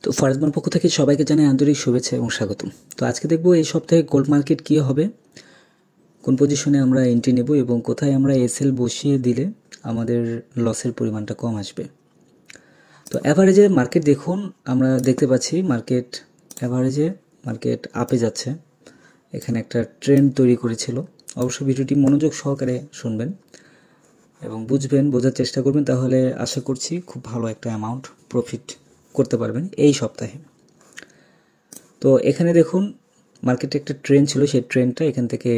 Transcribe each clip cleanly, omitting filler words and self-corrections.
তো ফরাজমান পক্ষ থেকে সবাইকে জানাই আন্তরিক শুভেচ্ছা এবং স্বাগতম। তো আজকে দেখব এই সপ্তাহে গোল্ড মার্কেট কী হবে, কোন পজিশনে আমরা এন্ট্রি নেব এবং কোথায় আমরা এসএল বসিয়ে দিলে আমাদের লসের পরিমাণটা কম আসবে। তো অ্যাভারেজে মার্কেট দেখুন, আমরা দেখতে পাচ্ছি মার্কেট অ্যাভারেজে মার্কেট আপে যাচ্ছে। এখানে একটা ট্রেন্ড তৈরি করেছিল। অবশ্যই ভিডিওটি মনোযোগ সহকারে শুনবেন এবং বোঝার চেষ্টা করবেন, তাহলে আশা করছি খুব ভালো একটা অ্যামাউন্ট প্রফিট করতে পারবেন এই সপ্তাহে। তো এখানে দেখুন মার্কেটে একটা ট্রেন্ড ছিল, সেই ট্রেন্ডটা এখান থেকে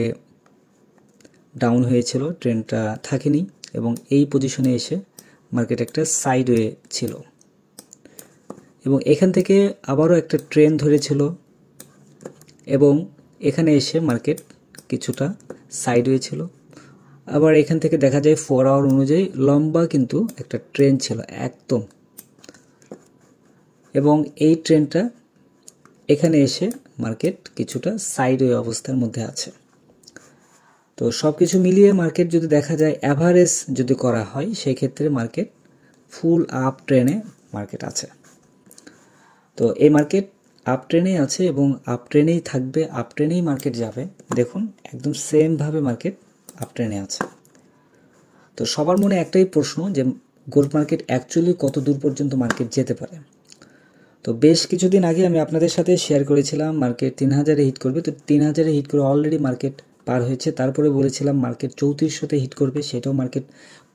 ডাউন হয়েছিল, ট্রেন্ডটা থাকেনি এবং এই পজিশনে এসে মার্কেট একটা সাইডওয়ে ছিল এবং এখান থেকে আবারও একটা ট্রেন্ড ধরেছিল এবং এখানে এসে মার্কেট কিছুটা সাইডওয়ে ছিল। আবার এখান থেকে দেখা যায় 4 আওয়ার অনুযায়ী লম্বা কিন্তু একটা ট্রেন্ড ছিল একদম, এবং এই ট্রেন্ডটা এখানে এসে মার্কেট কিছুটা সাইডওয়ে অবস্থার মধ্যে আছে। তো সব কিছু মিলিয়ে মার্কেট যদি দেখা যায় অ্যাভারেজ যদি করা হয়, সেই ক্ষেত্রে মার্কেট ফুল আপ ট্রেনে মার্কেট আছে। তো এই মার্কেট আপ ট্রেনেই আছে এবং আপ ট্রেনেই থাকবে, আপ ট্রেনেই মার্কেট যাবে। দেখুন একদম সেমভাবে মার্কেট আপ ট্রেনে আছে। তো সবার মনে একটাই প্রশ্ন যে গোল্ড মার্কেট অ্যাকচুয়ালি কত দূর পর্যন্ত মার্কেট যেতে পারে। তো বেশ কিছুদিন আগে আমি আপনাদের সাথে শেয়ার করেছিলাম মার্কেট 3000-এ হিট করবে। তো 3000-এ হিট করে অলরেডি মার্কেট পার হয়েছে। তারপরে বলেছিলাম মার্কেট 3400-তে হিট করবে, সেটাও মার্কেট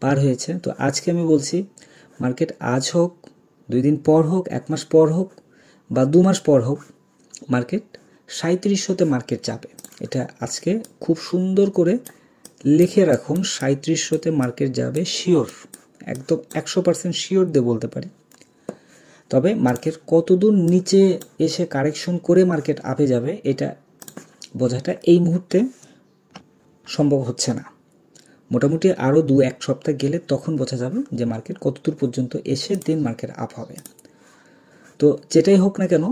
পার হয়েছে। তো আজকে আমি বলছি মার্কেট আজ হোক, 2 দিন পর হোক, 1 মাস পর হোক বা 2 মাস পর হোক, মার্কেট 3700-তে মার্কেট যাবে। এটা আজকে খুব সুন্দর করে লিখে রাখুন, 3700-তে মার্কেট যাবে শিওর, একদম 100% শিওর দিয়ে বলতে পারি। তবে মার্কেট কতদূর নিচে এসে কারেকশন করে মার্কেট আপে যাবে এটা বোঝাটা এই মুহূর্তে সম্ভব হচ্ছে না। মোটামুটি আরও 2-1 সপ্তাহ গেলে তখন বোঝা যাবে যে মার্কেট কতদূর পর্যন্ত এসে দেন মার্কেট আপ হবে। তো যেটাই হোক না কেন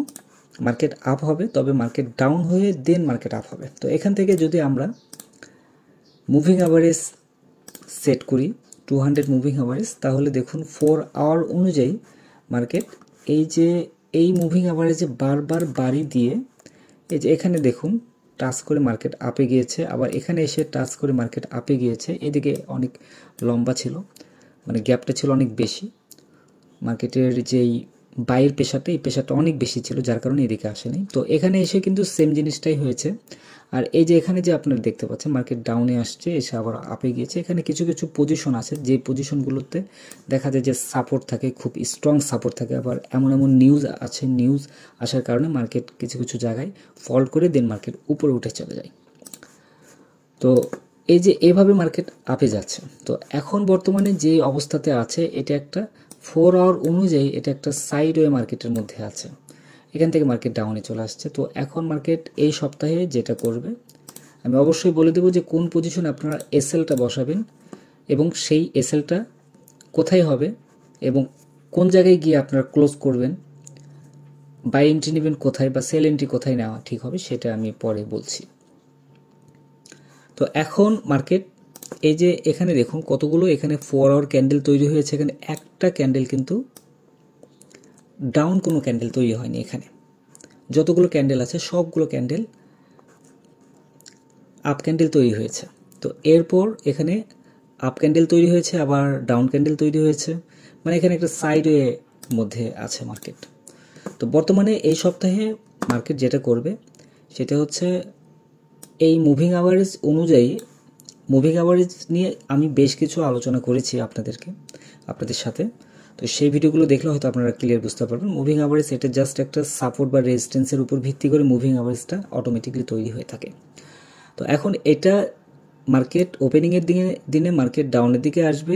মার্কেট আপ হবে, তবে মার্কেট ডাউন হয়ে দেন মার্কেট আপ হবে। তো এখান থেকে যদি আমরা মুভিং অ্যাভারেজ সেট করি 200 মুভিং অ্যাভারেজ, তাহলে দেখুন 4 আওয়ার অনুযায়ী মার্কেট এই মুভিং অ্যাভারেজে বারবার বাড়ি দিয়ে এই যে এখানে দেখুন টাচ করে মার্কেট আপে গিয়েছে, আবার এখানে এসে টাচ করে মার্কেট আপে গিয়েছে। এদিকে অনেক লম্বা ছিল, মানে গ্যাপটা ছিল অনেক বেশি, মার্কেটের যেই বাইয়ের প্রেশারটা এই প্রেশারটা অনেক বেশি ছিল, যার কারণে এদিকে আসেনি। তো এখানে এসে কিন্তু সেম জিনিসটাই হয়েছে। আর এই যে এখানে যে আপনারা দেখতে পাচ্ছেন মার্কেট ডাউনে আসছে, এসে আবার আপে গিয়েছে। এখানে কিছু কিছু পজিশন আছে, যে পজিশনগুলোতে দেখা যায় যে সাপোর্ট থাকে, খুব স্ট্রং সাপোর্ট থাকে। আবার এমন এমন নিউজ আছে, নিউজ আসার কারণে মার্কেট কিছু কিছু জায়গায় ফল্ট করে দেন মার্কেট উপরে উঠে চলে যায়। তো এই যে এভাবে মার্কেট আপে যাচ্ছে। তো এখন বর্তমানে যে অবস্থাতে আছে এটা একটা 4 আওয়ার অনুযায়ী এটা একটা সাইডওয়ে মার্কেটের মধ্যে আছে, এখান থেকে মার্কেট ডাউনে চলে আসছে। তো এখন মার্কেট এই সপ্তাহে যেটা করবে, আমি অবশ্যই বলে দেবো যে কোন পজিশনে আপনারা এসএলটা বসাবেন এবং সেই এসএলটা কোথায় হবে এবং কোন জায়গায় গিয়ে আপনারা ক্লোজ করবেন, বাই এন্ট্রি নেবেন কোথায় বা সেল এন্ট্রি কোথায় নেওয়া ঠিক হবে, সেটা আমি পরে বলছি। তো এখন মার্কেট এই যে এখানে দেখুন কতগুলো এখানে 4 আওয়ার ক্যান্ডেল তৈরি হয়েছে, এখানে একটা ক্যান্ডেল কিন্তু ডাউন কোনো ক্যান্ডেল তৈরি হয়নি। এখানে যতগুলো ক্যান্ডেল আছে সবগুলো ক্যান্ডেল আপ ক্যান্ডেল তৈরি হয়েছে। তো এরপর এখানে আপ ক্যান্ডেল তৈরি হয়েছে, আবার ডাউন ক্যান্ডেল তৈরি হয়েছে, মানে এখানে একটা সাইডওয়ে মধ্যে আছে মার্কেট। তো বর্তমানে এই সপ্তাহে মার্কেট যেটা করবে সেটা হচ্ছে এই মুভিং অ্যাভারেজ অনুযায়ী, মুভিং অ্যাভারেজ নিয়ে আমি বেশ কিছু আলোচনা করেছি আপনাদের সাথে। তো সেই ভিডিওগুলো দেখলে হয়তো আপনারা ক্লিয়ার বুঝতে পারবেন। মুভিং অ্যাভারেজ এটা জাস্ট একটা সাপোর্ট বা রেজিস্ট্যান্সের উপর ভিত্তি করে মুভিং অ্যাভারেজটা অটোমেটিকলি তৈরি হয়ে থাকে। তো এখন এটা মার্কেট ওপেনিংয়ের দিনে মার্কেট ডাউনের দিকে আসবে।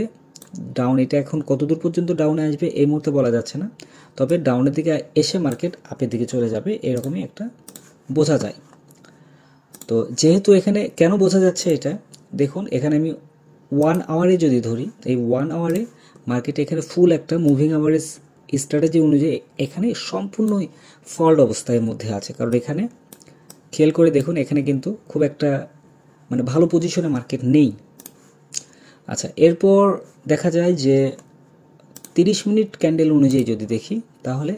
ডাউন এটা এখন কতদূর পর্যন্ত ডাউনে আসবে এই মুহূর্তে বলা যাচ্ছে না, তবে ডাউনের দিকে এসে মার্কেট আপের দিকে চলে যাবে, এরকমই একটা বোঝা যায়। তো যেহেতু এখানে কেন বোঝা যাচ্ছে এটা দেখুন, এখানে আমি 1 আওয়ারে যদি ধরি, এই 1 আওয়ারে মার্কেটে এখানে ফুল একটা মুভিং অ্যাভারেজ স্ট্র্যাটেজি অনুযায়ী এখানে সম্পূর্ণই ফল্ট অবস্থার মধ্যে আছে। কারণ এখানে খেয়াল করে দেখুন এখানে কিন্তু খুব একটা মানে ভালো পজিশনে মার্কেট নেই। আচ্ছা, এরপর দেখা যায় যে 30 মিনিট ক্যান্ডেল অনুযায়ী যদি দেখি, তাহলে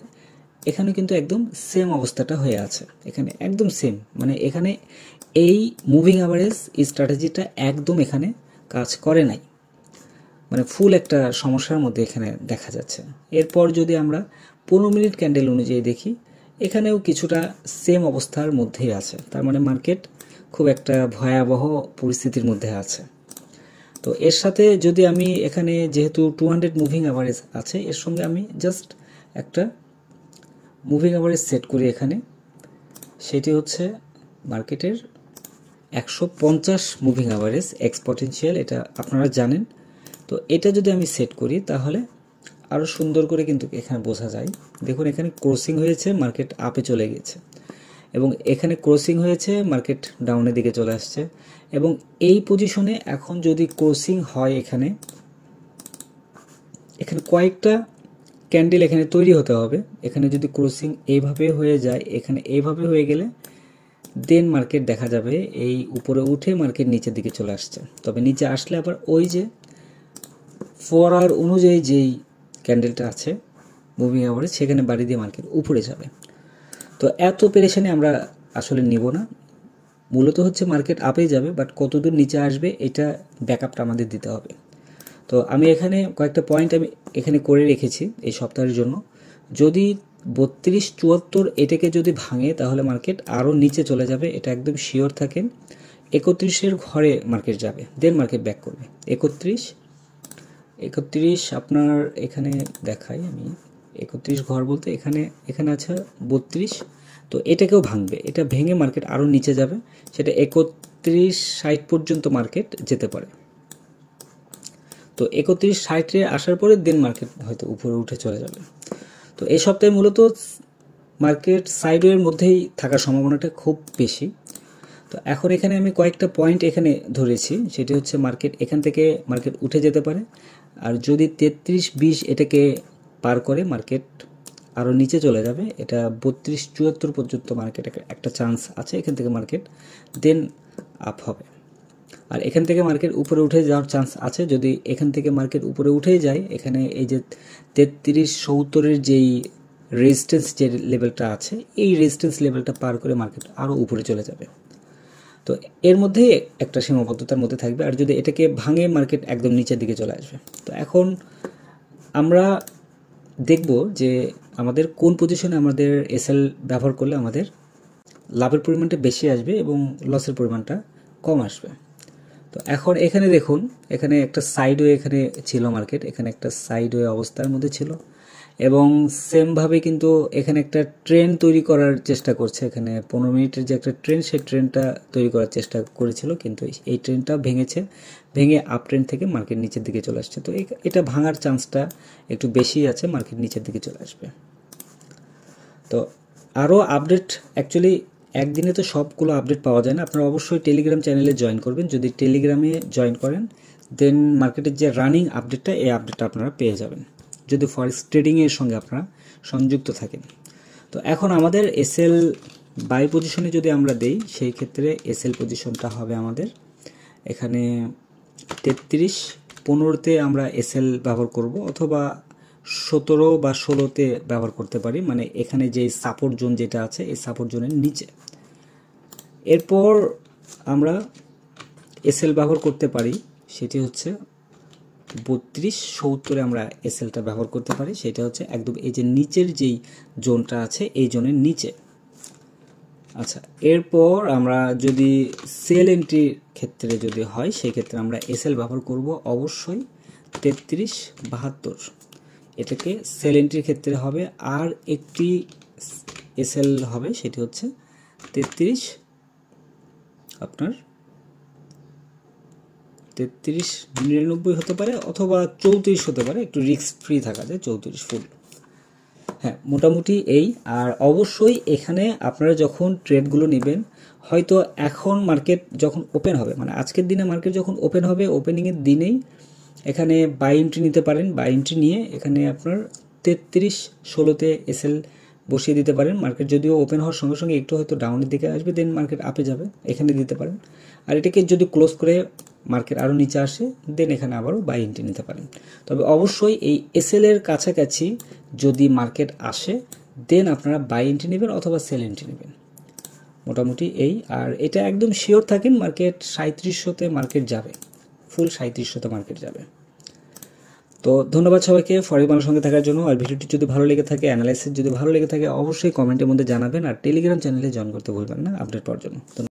এখানে কিন্তু একদম সেম অবস্থাটা হয়ে আছে, এখানে একদম সেম, মানে এখানে এই মুভিং অ্যাভারেজ স্ট্র্যাটেজিটা একদম এখানে কাজ করে নাই, মানে ফুল একটা সমস্যার মধ্যে এখানে দেখা যাচ্ছে। এরপর যদি আমরা 15 মিনিট ক্যান্ডেল অনুযায়ী দেখি, এখানেও কিছুটা সেম অবস্থার মধ্যেই আছে, তার মানে মার্কেট খুব একটা ভয়াবহ পরিস্থিতির মধ্যে আছে। তো এর সাথে যদি আমি এখানে যেহেতু 200 মুভিং অ্যাভারেজ আছে, এর সঙ্গে আমি জাস্ট একটা মুভিং অ্যাভারেজ সেট করি এখানে, সেটি হচ্ছে মার্কেটের 150 মুভিং অ্যাভারেজ এক্সপোনেনশিয়াল, এটা আপনারা জানেন। তো এটা যদি আমি সেট করি তাহলে আরও সুন্দর করে কিন্তু এখানে বোঝা যায়। দেখুন এখানে ক্রসিং হয়েছে, মার্কেট আপে চলে গেছে, এবং এখানে ক্রসিং হয়েছে, মার্কেট ডাউনের দিকে চলে আসছে। এবং এই পজিশনে এখন যদি ক্রসিং হয়, এখানে কয়েকটা ক্যান্ডেল এখানে তৈরি হতে হবে। এখানে যদি ক্রসিং এইভাবে হয়ে যায়, এখানে এইভাবে হয়ে গেলে দেন মার্কেট দেখা যাবে এই উপরে উঠে মার্কেট নিচের দিকে চলে আসছে। তবে নিচে আসলে আবার ওই যে 4 আওয়ার অনুযায়ী যেই ক্যান্ডেলটা আছে মুভিং অ্যাভারেজ, সেখানে বাড়ি দিয়ে মার্কেট উপরে যাবে। তো এত পেরেশানি আমরা আসলে নিব না, মূলত হচ্ছে মার্কেট আপেই যাবে, বাট কতদূর নিচে আসবে এটা ব্যাকআপটা আমাদের দিতে হবে। তো আমি এখানে কয়েকটা পয়েন্ট আমি এখানে করে রেখেছি এই সপ্তাহের জন্য। যদি 32-74 এটাকে যদি ভাঙে তাহলে মার্কেট আরও নিচে চলে যাবে, এটা একদম শিওর থাকেন। 31-এর ঘরে মার্কেট যাবে, দেন মার্কেট ব্যাক করবে। 31 আপনার এখানে দেখাই আমি, 31 ঘর বলতে এখানে আছে 32। তো এটাকেও ভাঙবে, এটা ভেঙে মার্কেট আরও নিচে যাবে, সেটা 31-60 পর্যন্ত মার্কেট যেতে পারে। তো 31-60-এ আসার পরে দেন মার্কেট হয়তো উপরে উঠে চলে যাবে। তো এই সপ্তাহে মূলত মার্কেট সাইডওয়ের মধ্যেই থাকার সম্ভাবনাটা খুব বেশি। তো এখন এখানে আমি কয়েকটা পয়েন্ট এখানে ধরেছি, সেটি হচ্ছে মার্কেট এখান থেকে মার্কেট উঠে যেতে পারে, আর যদি 33-20 এটাকে পার করে মার্কেট আরও নিচে চলে যাবে, এটা 32-74 পর্যন্ত মার্কেট একটা চান্স আছে, এখান থেকে মার্কেট দেন আপ হবে। আর এখান থেকে মার্কেট উপরে উঠে যাওয়ার চান্স আছে, যদি এখান থেকে মার্কেট উপরে উঠে যায়, এখানে এই যে 33-70-এর যেই রেজিস্ট্যান্স যে লেভেলটা আছে, এই রেজিস্ট্যান্স লেভেলটা পার করে মার্কেট আরও উপরে চলে যাবে। তো এর মধ্যে একটা সীমাবদ্ধতার মধ্যে থাকবে, আর যদি এটাকে ভাঙে মার্কেট একদম নিচের দিকে চলে আসবে। তো এখন আমরা দেখব যে আমাদের কোন পজিশনে আমাদের এসএল ব্যবহার করলে আমাদের লাভের পরিমাণটা বেশি আসবে এবং লসের পরিমাণটা কম আসবে। তো এখন এখানে দেখুন, এখানে একটা সাইডওয়ে এখানে ছিল মার্কেট, এখানে একটা সাইডওয়ে অবস্থার মধ্যে ছিল, এবং সেমভাবে কিন্তু এখানে একটা ট্রেন্ড তৈরি করার চেষ্টা করছে। এখানে 15 মিনিটের যে একটা ট্রেন্ড, সেই ট্রেন্ডটা তৈরি করার চেষ্টা করেছিল, কিন্তু এই ট্রেন্ডটা ভেঙে আপ ট্রেন্ড থেকে মার্কেট নিচের দিকে চলে আসছে। তো এটা ভাঙার চান্সটা একটু বেশি আছে, মার্কেট নিচের দিকে চলে আসবে। তো আরও আপডেট, অ্যাকচুয়ালি একদিনে তো সবগুলো আপডেট পাওয়া যায় না, আপনারা অবশ্যই টেলিগ্রাম চ্যানেলে জয়েন করবেন। যদি টেলিগ্রামে জয়েন করেন দেন মার্কেটের যে রানিং আপডেটটা, এই আপডেটটা আপনারা পেয়ে যাবেন, যদি ফরেক্স ট্রেডিংয়ের সঙ্গে আপনারা সংযুক্ত থাকেন। তো এখন আমাদের এসএল বাই পজিশনে যদি আমরা দেই, সেই ক্ষেত্রে এসএল পজিশনটা হবে আমাদের এখানে 33-15-তে আমরা এসএল ব্যবহার করব, অথবা 17 বা 16-তে ব্যবহার করতে পারি, মানে এখানে যে সাপোর্ট জোন যেটা আছে, এই সাপোর্ট জোনের নিচে। এরপর আমরা এসএল ব্যবহার করতে পারি, সেটি হচ্ছে 32-70-এ আমরা এসএলটা ব্যবহার করতে পারি, সেটা হচ্ছে একদম এই যে নিচের যেই জোনটা আছে, এই জোনের নিচে। আচ্ছা, এরপর আমরা যদি সেল এন্ট্রির ক্ষেত্রে যদি হয়, সেই ক্ষেত্রে আমরা এসএল ব্যবহার করব অবশ্যই 33-72, এটাকে সেল এন্ট্রির ক্ষেত্রে হবে। আর একটি এসএল হবে, সেটি হচ্ছে 33-99 হতে পারে, অথবা 34 হতে পারে, একটু রিস্ক ফ্রি থাকা যায় 34 ফুল। হ্যাঁ, মোটামুটি এই। আর অবশ্যই এখানে আপনারা যখন ট্রেডগুলো নেবেন, হয়তো এখন মার্কেট যখন ওপেন হবে, মানে আজকের দিনে মার্কেট যখন ওপেন হবে, ওপেনিংয়ের দিনেই এখানে বাই এন্ট্রি নিতে পারেন। বাই এন্ট্রি নিয়ে এখানে আপনার 33-16-তে এসএল বসিয়ে দিতে পারেন। মার্কেট যদিও ওপেন হওয়ার সঙ্গে সঙ্গে একটু হয়তো ডাউনের দিকে আসবে, দেন মার্কেট আপে যাবে, এখানে দিতে পারেন। আর এটাকে যদি ক্লোজ করে মার্কেট আরও নিচে আসে, দেন এখানে আবারও বাই এন্ট্রি নিতে পারেন। তবে অবশ্যই এই এসএল এর কাছাকাছি যদি মার্কেট আসে, দেন আপনারা বাই এন্ট্রি নেবেন অথবা সেল এন্ট্রি নেবেন, মোটামুটি এই। আর এটা একদম শিওর থাকেন মার্কেট 3700-তে মার্কেট যাবে, ফুল 3700-তে মার্কেট যাবে। তো ধন্যবাদ সবাইকে ফরেক্স বাংলার সঙ্গে থাকার জন্য। আর ভিডিওটি যদি ভালো লেগে থাকে, অ্যানালাইসিস যদি ভালো লেগে থাকে, অবশ্যই কমেন্টের মধ্যে জানাবেন। আর টেলিগ্রাম চ্যানেলে জয়েন করতে ভুলবেন না আপডেট পাওয়ার জন্য।